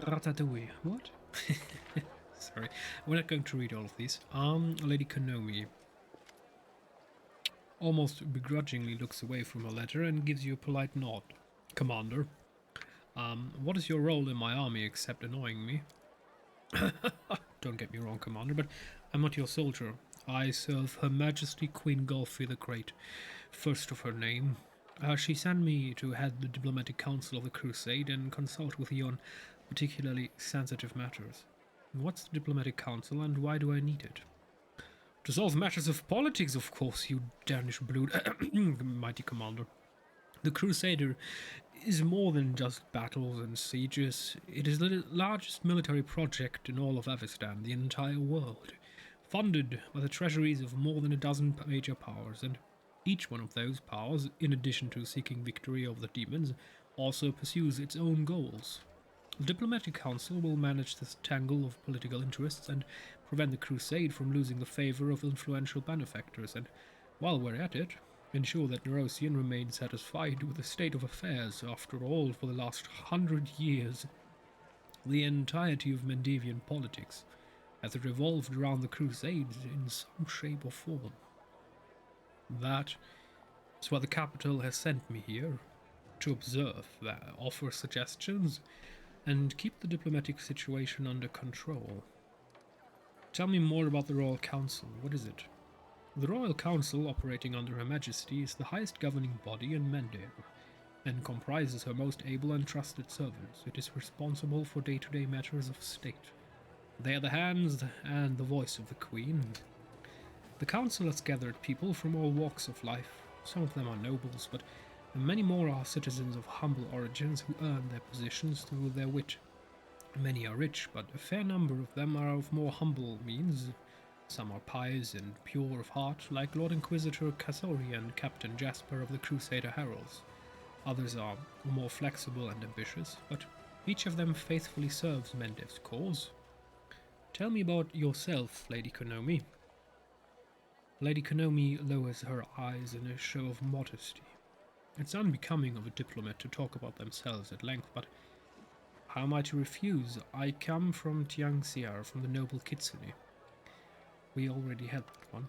Ratatouille. What? Sorry, we're not going to read all of these. Lady Konomi almost begrudgingly looks away from her letter and gives you a polite nod. Commander, what is your role in my army except annoying me? Don't get me wrong, Commander, but I'm not your soldier. I serve Her Majesty Queen Golfie the Great, first of her name. She sent me to head the diplomatic council of the Crusade and consult with you on particularly sensitive matters. What's the diplomatic council and why do I need it? To solve matters of politics, of course, you Danish blood, mighty commander. The Crusader is more than just battles and sieges. It is the largest military project in all of Avestan, the entire world, funded by the treasuries of more than a dozen major powers, and each one of those powers, in addition to seeking victory over the demons, also pursues its own goals. The Diplomatic Council will manage this tangle of political interests and prevent the Crusade from losing the favour of influential benefactors, and while we're at it, ensure that Nerosian remains satisfied with the state of affairs. After all, for the last 100 years, the entirety of Mendevian politics has revolved around the Crusades in some shape or form. That is why the capital has sent me here, to observe, offer suggestions, and keep the diplomatic situation under control. Tell me more about the Royal Council. What is it? The Royal Council, operating under Her Majesty, is the highest governing body in Mendev, and comprises her most able and trusted servants. It is responsible for day-to-day matters of state. They are the hands and the voice of the Queen. The Council has gathered people from all walks of life. Some of them are nobles, but many more are citizens of humble origins who earn their positions through their wit. Many are rich, but a fair number of them are of more humble means. Some are pious and pure of heart, like Lord Inquisitor Kasori and Captain Jasper of the Crusader Heralds. Others are more flexible and ambitious, but each of them faithfully serves Mendev's cause. Tell me about yourself, Lady Konomi. Lady Konomi lowers her eyes in a show of modesty. It's unbecoming of a diplomat to talk about themselves at length, but how am I to refuse? I come from Tiangxiar, from the noble Kitsune. We already had that one.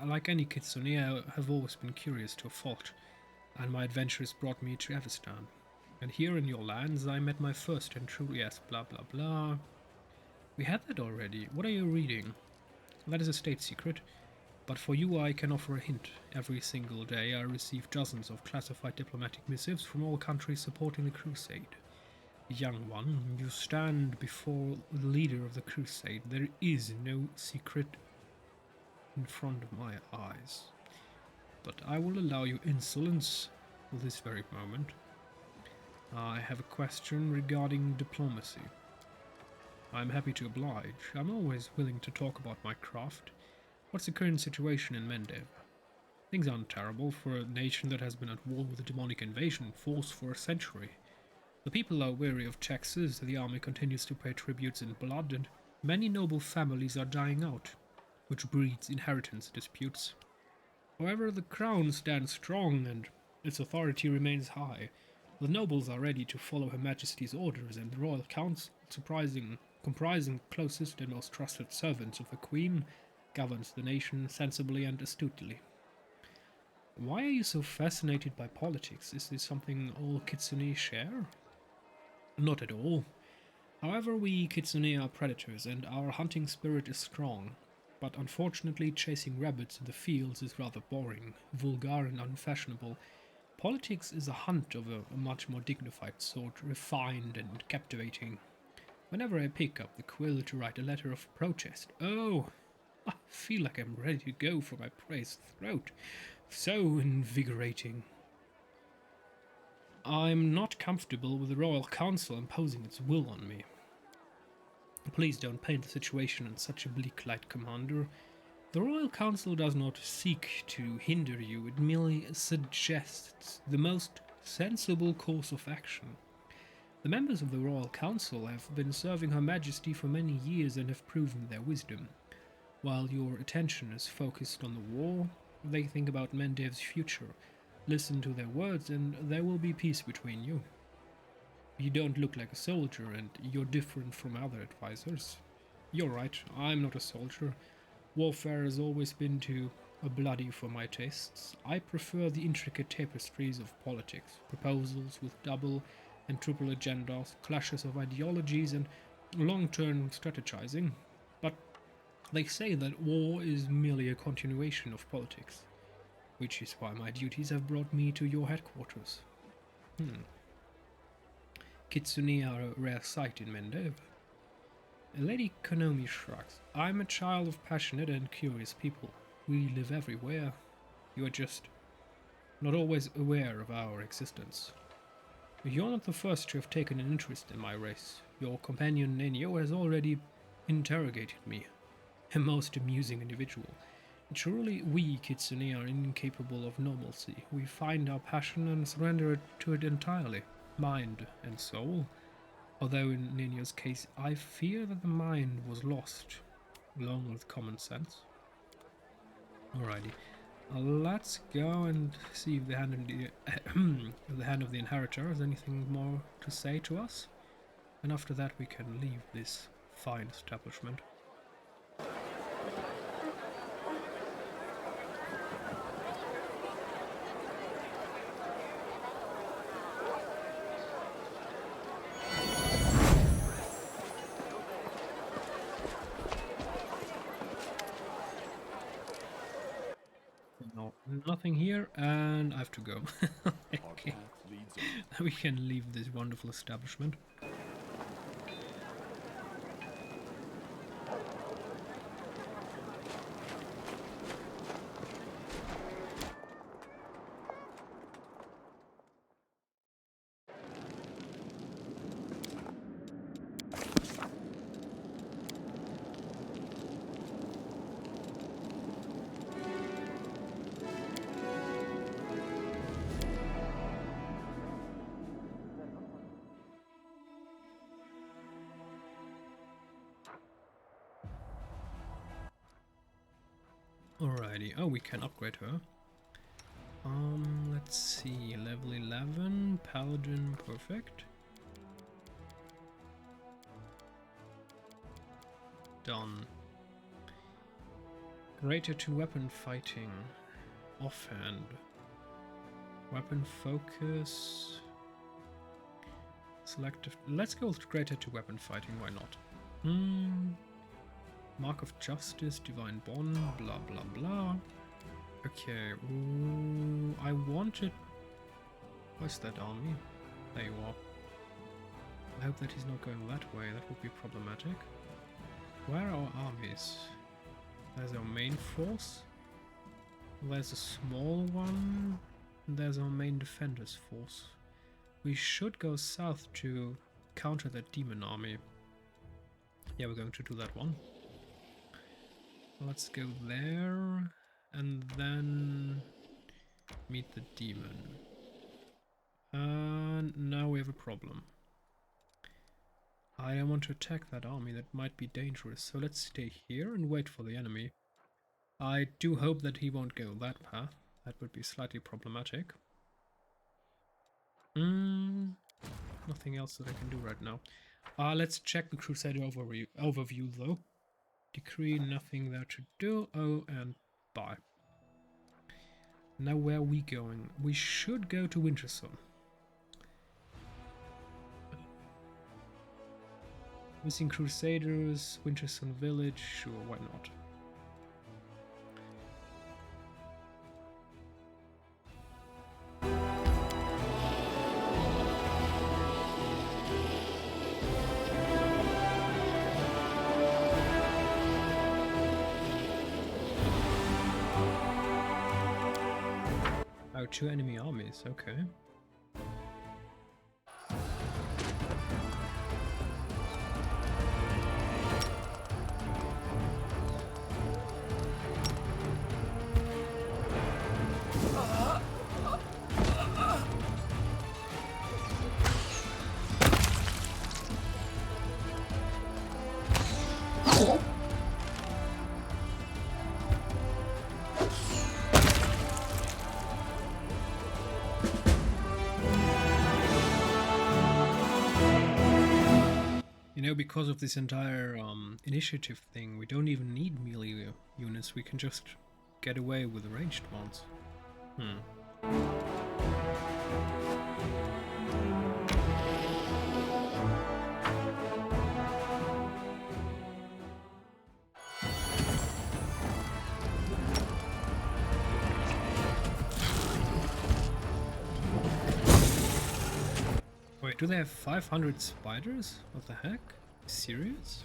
Like any Kitsune, I have always been curious to a fault, and my adventures brought me to Avestan. And here in your lands I met my first and true, yes, blah blah blah. We had that already. What are you reading? That is a state secret, but for you I can offer a hint. Every single day I receive dozens of classified diplomatic missives from all countries supporting the crusade. Young one, you stand before the leader of the crusade. There is no secret in front of my eyes. But I will allow you insolence for this very moment. I have a question regarding diplomacy. I'm happy to oblige. I'm always willing to talk about my craft. What's the current situation in Mendev? Things aren't terrible for a nation that has been at war with a demonic invasion force for a century. The people are weary of taxes, the army continues to pay tributes in blood, and many noble families are dying out, which breeds inheritance disputes. However, the crown stands strong and its authority remains high. The nobles are ready to follow Her Majesty's orders, and the Royal Council, comprising closest and most trusted servants of the Queen, governs the nation sensibly and astutely. Why are you so fascinated by politics? Is this something all Kitsune share? Not at all. However, we Kitsune are predators, and our hunting spirit is strong. But unfortunately, chasing rabbits in the fields is rather boring, vulgar and unfashionable. Politics is a hunt of a much more dignified sort, refined and captivating. Whenever I pick up the quill to write a letter of protest, oh, I feel like I'm ready to go for my praised throat. So invigorating. I'm not comfortable with the Royal Council imposing its will on me. Please don't paint the situation in such a bleak light, Commander. The Royal Council does not seek to hinder you, it merely suggests the most sensible course of action. The members of the Royal Council have been serving Her Majesty for many years and have proven their wisdom. While your attention is focused on the war, they think about Mendev's future. Listen to their words and there will be peace between you. You don't look like a soldier, and you're different from other advisors. You're right, I'm not a soldier. Warfare has always been too bloody for my tastes. I prefer the intricate tapestries of politics, proposals with double and triple agendas, clashes of ideologies, and long-term strategizing. But they say that war is merely a continuation of politics, which is why my duties have brought me to your headquarters. Kitsune are a rare sight in Mendeb. Lady Konomi shrugs. I'm a child of passionate and curious people. We live everywhere. You are just not always aware of our existence. You're not the first to have taken an interest in my race. Your companion Nenio has already interrogated me. A most amusing individual. Truly, we Kitsune are incapable of normalcy. We find our passion and surrender to it entirely, mind and soul. Although in Nenio's case, I fear that the mind was lost, along with common sense. Alrighty, let's go and see if the hand of the hand of the inheritor has anything more to say to us, and after that we can leave this fine establishment. No, nothing here, and I have to go. Okay. We can leave this wonderful establishment. Alrighty, oh, we can upgrade her. Let's see, level 11, Paladin, perfect. Done. Greater to weapon fighting, offhand. Weapon focus, selective, let's go with greater to weapon fighting, why not? Mark of Justice, Divine Bond, blah blah blah. Okay, ooh, I wanted... Where's that army? There you are. I hope that he's not going that way, that would be problematic. Where are our armies? There's our main force. There's a small one. And there's our main defenders force. We should go south to counter that demon army. Yeah, we're going to do that one. Let's go there, and then meet the demon. And now we have a problem. I don't want to attack that army, that might be dangerous, so let's stay here and wait for the enemy. I do hope that he won't go that path, that would be slightly problematic. Nothing else that I can do right now. Let's check the Crusader overview though. Decree, nothing there to do. Oh, and bye. Now where are we going? We should go to Wintersun. Missing Crusaders, Wintersun village, sure, why not? Oh, 2 enemy armies, okay. You know, because of this entire initiative thing, we don't even need melee units. We can just get away with ranged ones. Wait, do they have 500 spiders? What the heck? Serious?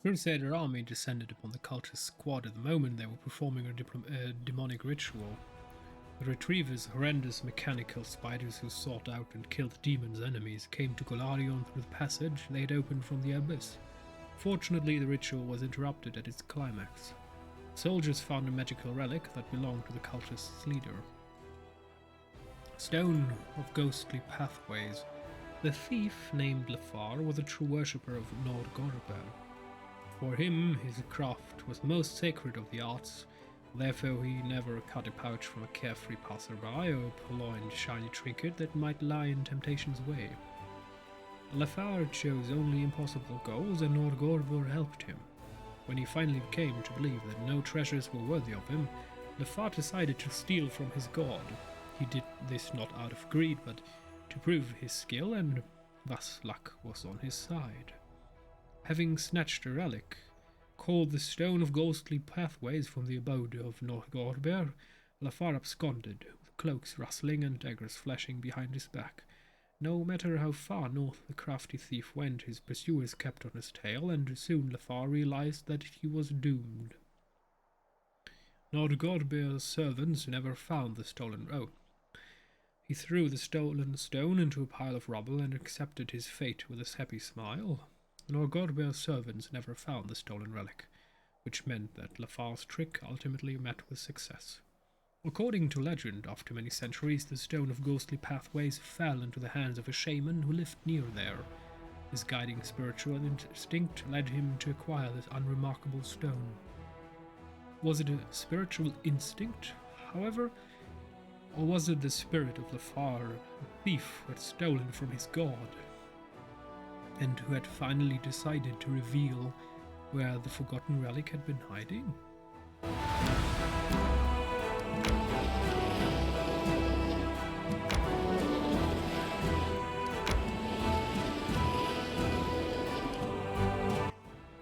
Crusader army descended upon the cultist squad at the moment they were performing a demonic ritual. The retrievers, horrendous mechanical spiders who sought out and killed demons' enemies, came to Golarion through the passage they had opened from the abyss. Fortunately, the ritual was interrupted at its climax. Soldiers found a magical relic that belonged to the cultist's leader. Stone of Ghostly Pathways. The thief, named Lafar, was a true worshipper of Nord Gorbel. For him, his craft was the most sacred of the arts, therefore he never cut a pouch from a carefree passerby or a purloined shiny trinket that might lie in temptation's way. Lafar chose only impossible goals, and Nord Gorbel helped him. When he finally came to believe that no treasures were worthy of him, Lafar decided to steal from his god. He did this not out of greed, but to prove his skill, and thus luck was on his side. Having snatched a relic, called the Stone of Ghostly Pathways from the abode of Norgorber, Lafar absconded, with cloaks rustling and daggers flashing behind his back. No matter how far north the crafty thief went, his pursuers kept on his tail, and soon Lafar realized that he was doomed. Nordgorber's servants never found the stolen robe. He threw the stolen stone into a pile of rubble and accepted his fate with a happy smile. Nordgorber's servants never found the stolen relic, which meant that Lafar's trick ultimately met with success. According to legend, after many centuries, the Stone of Ghostly Pathways fell into the hands of a shaman who lived near there. His guiding spiritual instinct led him to acquire this unremarkable stone. Was it a spiritual instinct, however, or was it the spirit of Lafar, a thief who had stolen from his god, and who had finally decided to reveal where the forgotten relic had been hiding?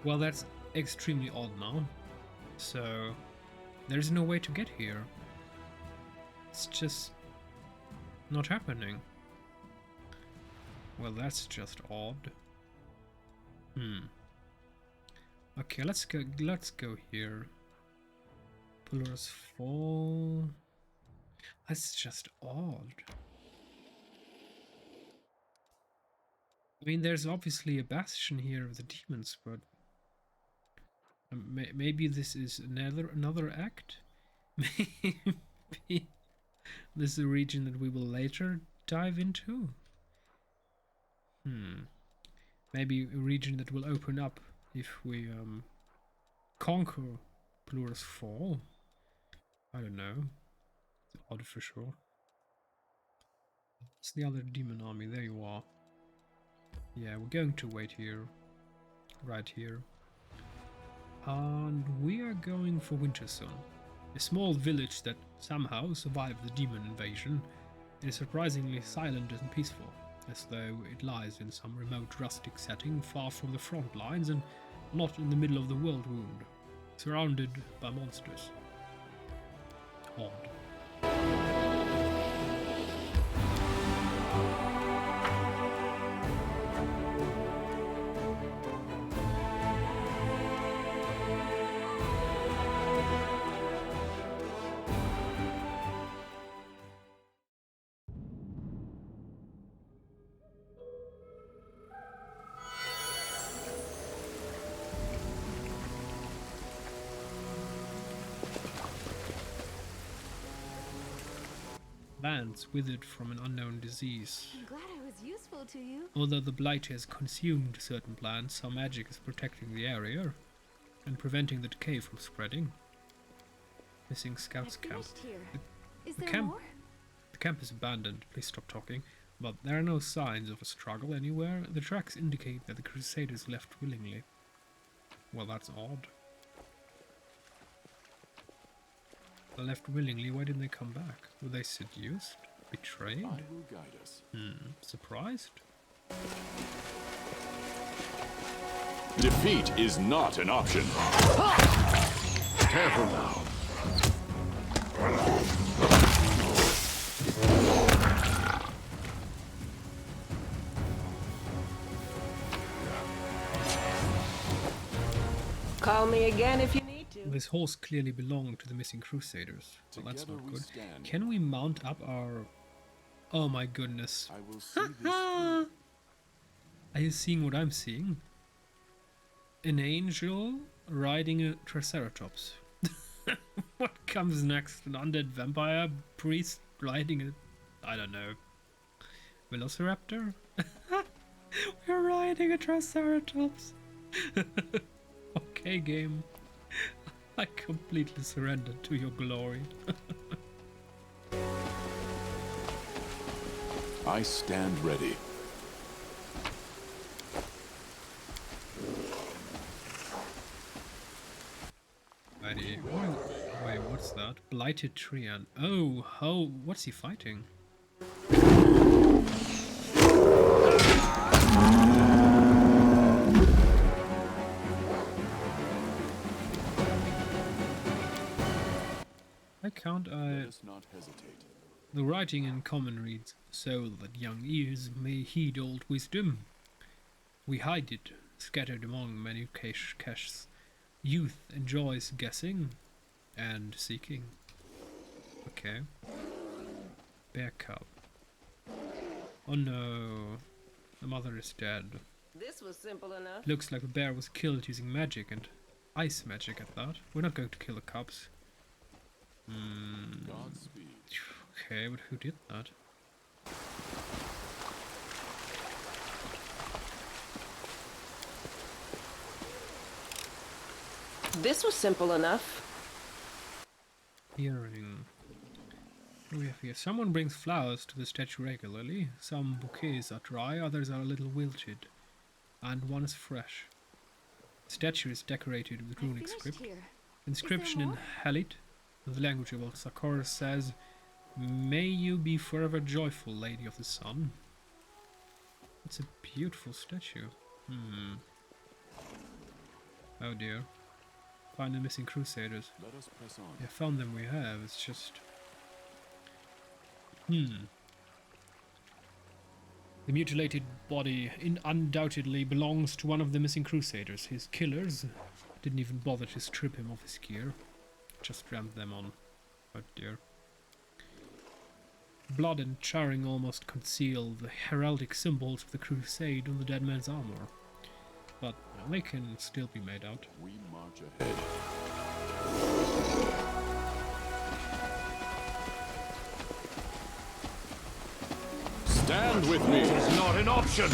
Well, that's extremely odd now. So, there's no way to get here. It's just not happening. Well, that's just odd. Okay, let's go here. Pillars Fall. That's just odd. I mean, there's obviously a bastion here of the demons, but maybe this is another act. Maybe this is a region that we will later dive into. Maybe a region that will open up if we conquer Plur's Fall. I don't know. It's odd for sure. It's the other demon army. There you are. Yeah, we're going to wait here. Right here. And we are going for Wintersun. A small village that somehow survived the demon invasion. It is surprisingly silent and peaceful, as though it lies in some remote rustic setting far from the front lines and not in the middle of the world wound, surrounded by monsters. Odd. Lands withered from an unknown disease. I'm glad I was useful to you. Although the blight has consumed certain plants, some magic is protecting the area and preventing the decay from spreading. Missing scouts camp. Is there more? The camp is abandoned. Please stop talking. But there are no signs of a struggle anywhere. The tracks indicate that the Crusaders left willingly. Well, that's odd. They left willingly, why didn't they come back? Were they seduced? Betrayed? I will guide us. Surprised? Defeat is not an option. Careful now. Call me again if you need to. This horse clearly belonged to the missing Crusaders. Well, that's not good. Can we mount up our... Oh my goodness. I will see this through. Are you seeing what I'm seeing? An angel riding a Triceratops. What comes next? An undead vampire priest riding a... I don't know. Velociraptor? We're riding a Triceratops. Okay, game. I completely surrendered to your glory. I stand ready. Ready. Wait, what's that? Blighted Treant. Oh, what's he fighting? Why can't I... Let us not hesitate. The writing in common reads, so that young ears may heed old wisdom. We hide it, scattered among many caches. Youth enjoys guessing and seeking. Okay. Bear cub. Oh no. The mother is dead. This was simple enough. Looks like the bear was killed using magic, and ice magic at that. We're not going to kill the cubs. Godspeed. Okay, but who did that? This was simple enough. Hearing. What do we have here? Someone brings flowers to the statue regularly. Some bouquets are dry, others are a little wilted, and one is fresh. The statue is decorated with runic script. Inscription in Halit, the language of Sakura, says, "May you be forever joyful, Lady of the Sun." It's a beautiful statue. Oh dear. Find the missing Crusaders. Let us press on. Yeah, found them we have, it's just... The mutilated body undoubtedly belongs to one of the missing Crusaders. His killers didn't even bother to strip him of his gear. Just rammed them on. Oh dear. Blood and charring almost conceal the heraldic symbols of the crusade on the dead man's armor. But they can still be made out. We march ahead. Stand with me. It's not an option.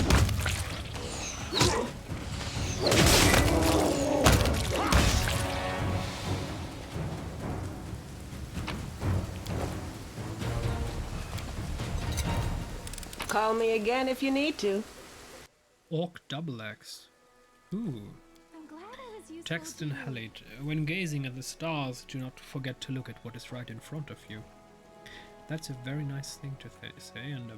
me again if you need to. Orc double axe. Ooh. I'm glad I was useful Text to in you. Halate. When gazing at the stars, do not forget to look at what is right in front of you. That's a very nice thing to say, and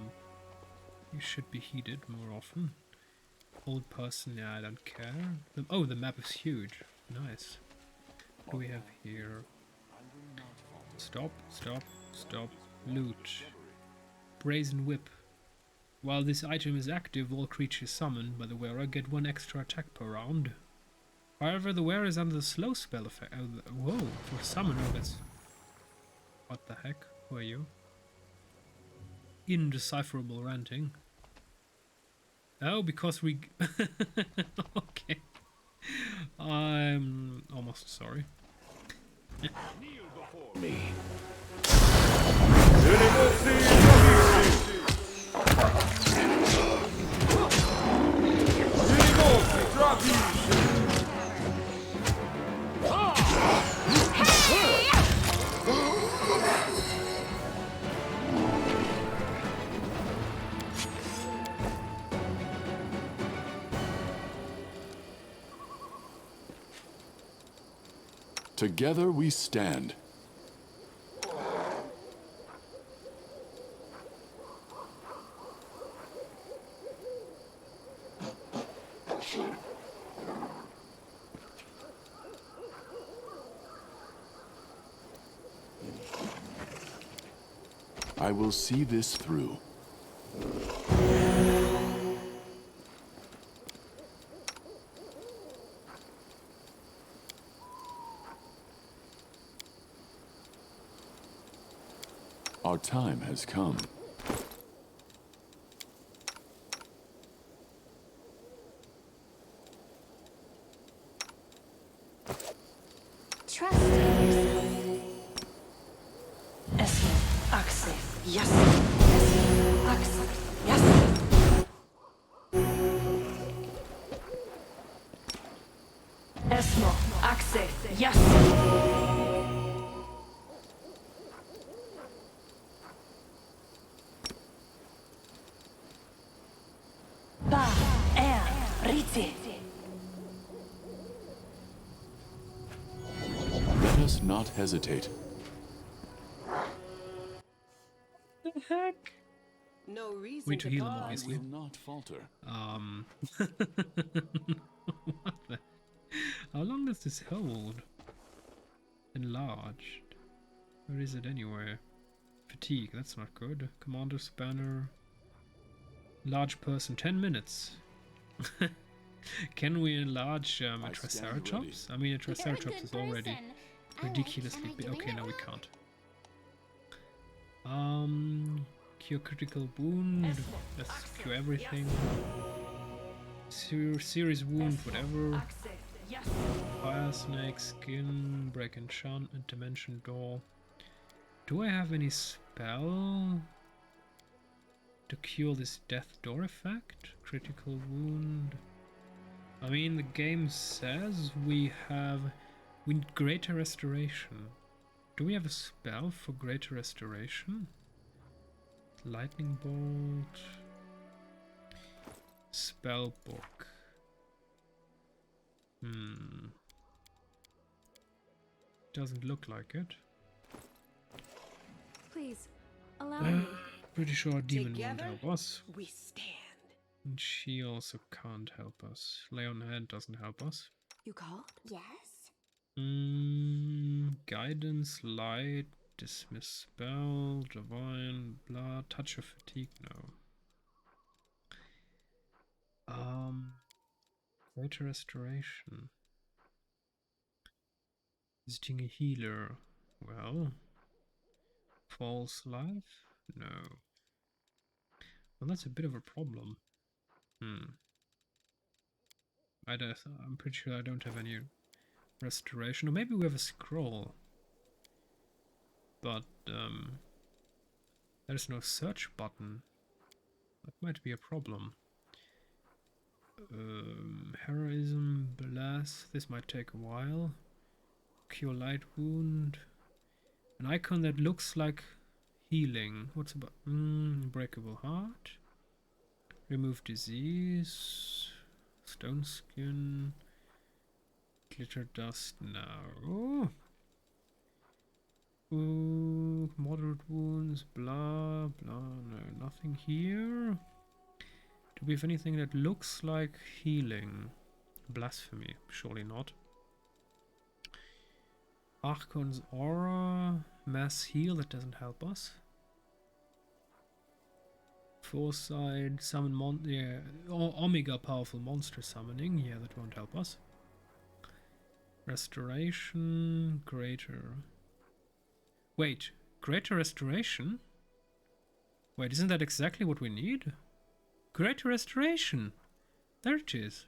you should be heeded more often. Old person, yeah, I don't care. Oh, the map is huge. Nice. What do we have here? Stop, stop, stop. Loot. Brazen whip. While this item is active, all creatures summoned by the wearer get 1 extra attack per round. However, the wearer is under the slow spell effect. Whoa, for summon, oh, that's... What the heck? Who are you? Indecipherable ranting. Oh, because we... Okay. I'm almost sorry. Me. Together we stand. I will see this through. Our time has come. Trust in yourself. Esmo, Axe, yes. Esmo, Axe, yes. Esmo, Axe, yes. Ba, Rite. Let us not hesitate. The heck? No reason We need to heal him, pause. I obviously. will not falter. What the... How long does this hold? Enlarged. Where is it anyway? Fatigue, that's not good. Commander's banner. Large person, 10 minutes. Can we enlarge a stand Triceratops? I mean, a Triceratops is already ridiculously big. Okay, no, we can't. Cure critical wound. Let's cure everything. Serious wound, whatever. Fire snake, skin, break enchantment, dimension door. Do I have any spell to cure this death door effect? Critical wound. I mean, the game says we need greater restoration. Do we have a spell for greater restoration? Lightning bolt. Spell book. Doesn't look like it. Please, allow me. Pretty sure our demon won't Together, help us. we stand. And she also can't help us. Lay on hand doesn't help us. You called? Yes. Guidance, light, dismiss spell, divine, blood, touch of fatigue, no. Greater restoration. Visiting a healer. Well. False life? No. Well, that's a bit of a problem. I'm pretty sure I don't have any restoration. Or maybe we have a scroll. But, there's no search button. That might be a problem. Heroism, blast. This might take a while. Cure light wound. An icon that looks like healing. What's about breakable heart? Remove disease. Stone skin. Glitter dust now. Ooh, moderate wounds, blah, blah, no, nothing here. Do we have anything that looks like healing? Blasphemy, surely not. Archon's aura, mass heal, that doesn't help us. Foresight, summon yeah, Omega powerful monster summoning, yeah, that won't help us. Restoration, greater. Wait, greater restoration? Wait, isn't that exactly what we need? Greater restoration! There it is.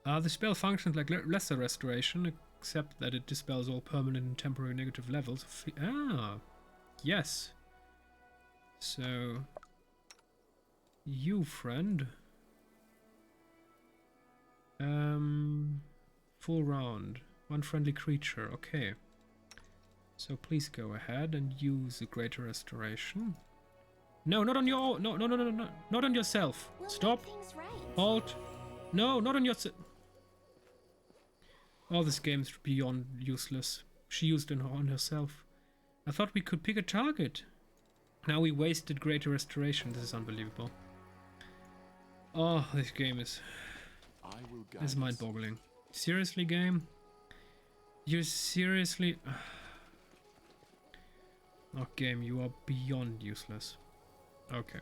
The spell functions like lesser restoration, except that it dispels all permanent and temporary negative levels. Yes. So, you friend. Full round. One friendly creature, okay. So please go ahead and use the greater restoration. No, not on your no, not on yourself. We'll Stop. make things right. Halt. No, not on yourself. Oh, this game's beyond useless. She used it on herself. I thought we could pick a target. Now we wasted greater restoration. This is unbelievable. Oh, this game is mind-boggling. Seriously, game? You seriously? Oh, game, you are beyond useless. Okay.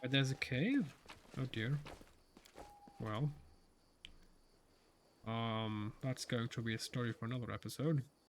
But there's a cave? Oh dear. Well. That's going to be a story for another episode.